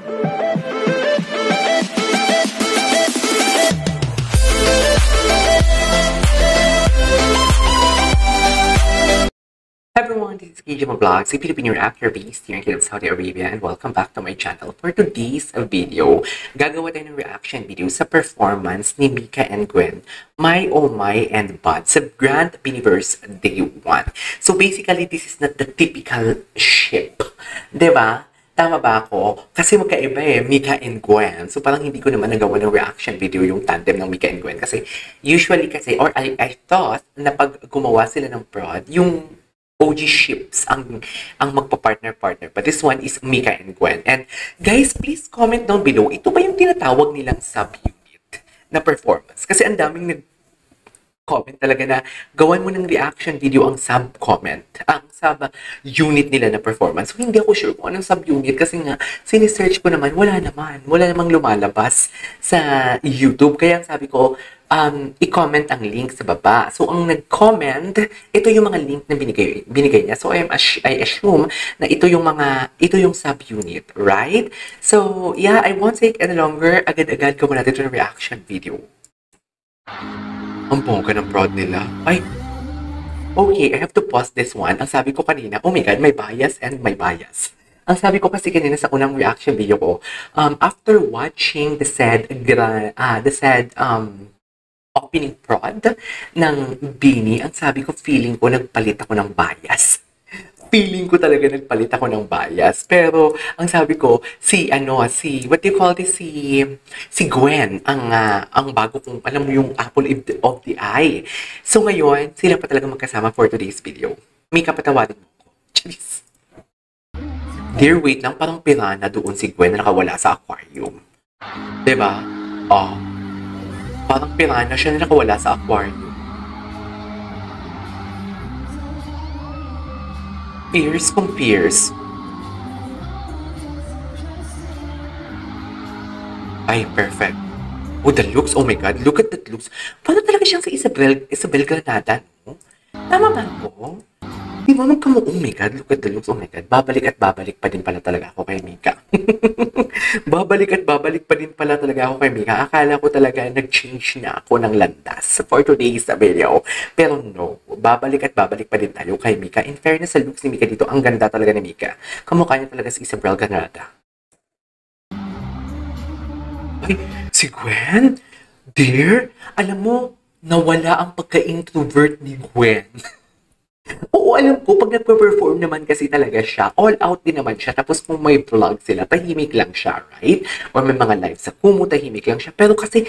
Everyone, this is KJ Vlogs, a Filipino reactor based here in Kingdom of Saudi Arabia, and welcome back to my channel. For today's video, gagawa tayo ng reaction video sa performance ni Mika and Gwen, My Oh My and Bud sa Grand Biniverse Day 1. So basically, this is not the typical ship. Diba? Tama ba ako? Kasi magkaiba Mika and Gwen. So parang hindi ko naman nagawa ng reaction video yung tandem ng Mika and Gwen. Kasi usually kasi, or I thought na pag gumawa sila ng prod, yung OG ships ang magpa-partner-partner. But this one is Mika and Gwen. And guys, please comment down below. Ito ba yung tinatawag nilang sub-unit na performance? Kasi ang daming nag-comment talaga na gawan mo ng reaction video ang sub-comment. Ang sub-unit nila na performance. So hindi ako sure kung anong sub-unit kasi nga sinisearch ko naman, wala namang lumalabas sa YouTube. Kaya sabi ko, i-comment ang link sa baba. So, ang nag-comment, ito yung mga link na binigay niya. So, I assume na ito yung sub-unit, right? So, yeah, I won't take any longer. Agad-agad gawa natin ito ng reaction video. Ang bongga ng prod nila. Ay, okay, I have to pause this one. Ang sabi ko kanina, oh my God, may bias and may bias. Ang sabi ko kasi kanina sa unang reaction video ko, after watching the said opening prod ng Bini, ang sabi ko, feeling ko nagpalit ako ng bias. Feeling ko talaga nagpalit ako ng bias. Pero, ang sabi ko, what do you call this? Si Gwen, ang bago kong, alam mo yung apple of the eye. So ngayon, sila pa talaga magkasama for today's video. Mika, patawarin mo ko. Charis. Dear, wait lang, parang pirana doon si Gwen na nakawala sa aquarium. Diba? Oh. Parang pirana siya na nakawala sa aquarium. Pierce kung Pierce. Ay, perfect. Oh, the looks. Oh my God, look at that looks. Parang talaga siyang sa Isabel Granada, no? Tama ba ko? Di ba oh my God, look at the looks. Oh my God, babalik at babalik pa din pala talaga ako kay Mika. Babalik at babalik pa din pala talaga ako kay Mika. Akala ko talaga nag-change na ako ng landas for today's video. Pero no, babalik at babalik pa din tayo kay Mika. In fairness sa looks ni Mika dito, ang ganda talaga ni Mika. Kamukha niya talaga si Isabel Granada. Ay, si Gwen? Dear, alam mo, nawala ang pagka-introvert ni Gwen. Oo, alam ko, pag nagpa-perform naman kasi talaga siya, all out din naman siya. Tapos kung may vlog sila, tahimik lang siya, right? Or may mga live sa Kumu, tahimik lang siya. Pero kasi,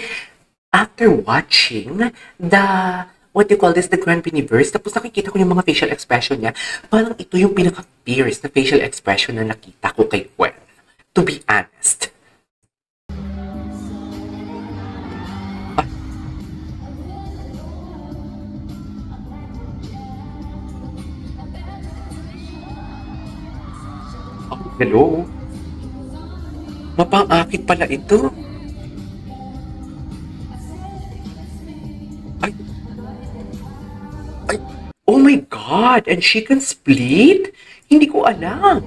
after watching the Grand Biniverse, tapos nakikita ko yung mga facial expression niya, parang ito yung pinaka-fierce na facial expression na nakita ko kay Gwen. To be honest. Hello? Mapang-akit pala ito. Ay, oh my God! And she can split? Hindi ko alam.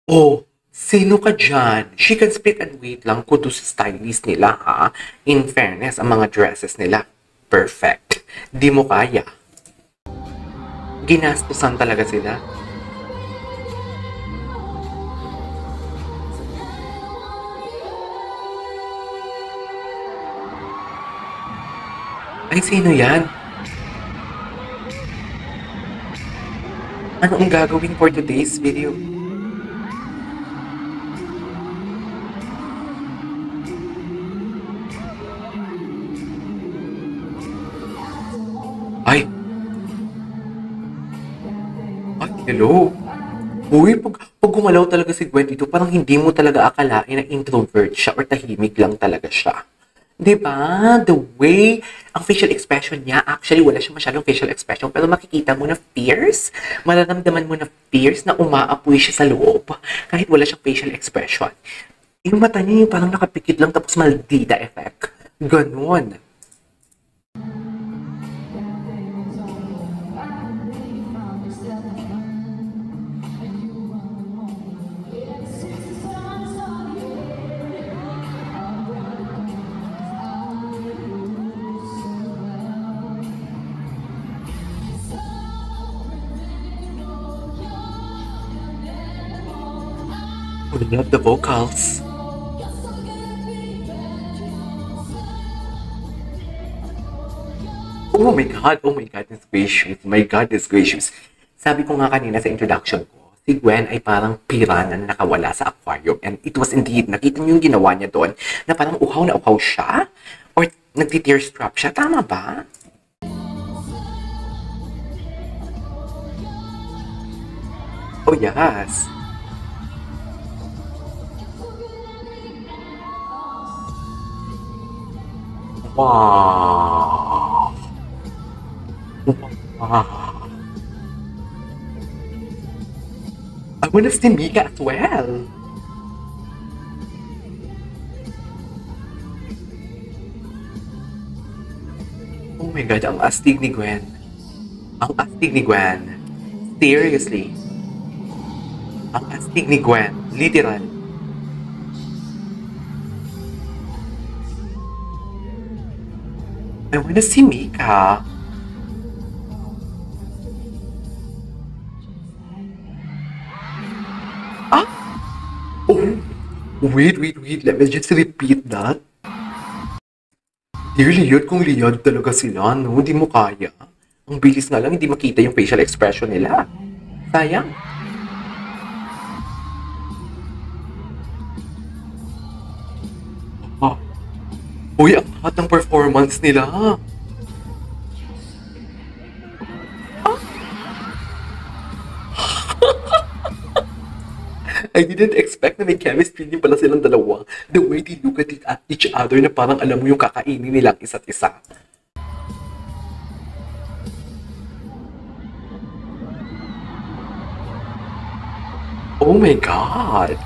Oh, sino ka dyan? She can split and wait lang ko sa stylist nila, ha? In fairness, ang mga dresses nila, perfect. Di mo kaya. Ginastusan talaga sila. Ay, sino yan? Ano ang gagawin for today's video? Ay! Ay, hello! Uy, pag gumalaw talaga si Gwen dito, parang hindi mo talaga akalain na introvert siya or tahimik lang talaga siya. Diba? The way, ang facial expression niya, actually wala siya masyadong facial expression, pero makikita mo na fierce, mararamdaman mo na fierce na umaapoy siya sa loob, kahit wala siyang facial expression. Yung mata niya yung parang nakapikit lang tapos maldita effect. Ganon. I love the vocals. Oh my God, it's gracious. My God, it's gracious. Sabi ko nga kanina sa introduction ko, si Gwen ay parang pirana na nakawala sa aquarium. And it was indeed, nakita niyo yung ginawa niya doon, na parang uhaw na uhaw siya? Or nagti-tear strap siya? Tama ba? Oh yes. Wow. Wow. I wanna see Mika as well. Oh my God, ang astig ni Gwen. Ang astig ni Gwen. Seriously. Ang astig ni Gwen. Literal. I wanna see Mika. Ah! Oh! Wait. Let me just repeat that. Dear Leon, kung Leon talaga sila, no? Hindi mo kaya. Ang bilis nga lang, hindi makita yung facial expression nila. Sayang. Ah. Uy, ang hot ng performance nila. I didn't expect na may chemistry din pala silang dalawa. The way they look at each other na parang alam mo yung kakainin nilang isa't isa. Oh my God!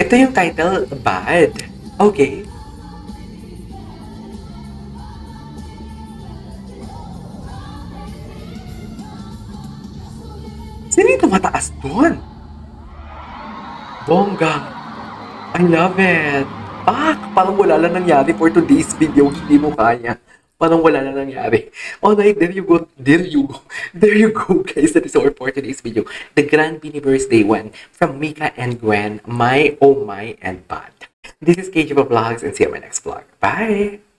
Ito yung title, Bad. Okay. Sino yung tumataas doon? Bongga. I love it. Parang wala lang nangyari for today's video. Hindi mo kaya. Parang wala lang nangyari. Alright, there you go. There you go, guys. That is all for today's video. The Grand Mini Birthday one from Mika and Gwen. My, oh my, and bad. This is KJ Vlogs and see you in my next vlog. Bye!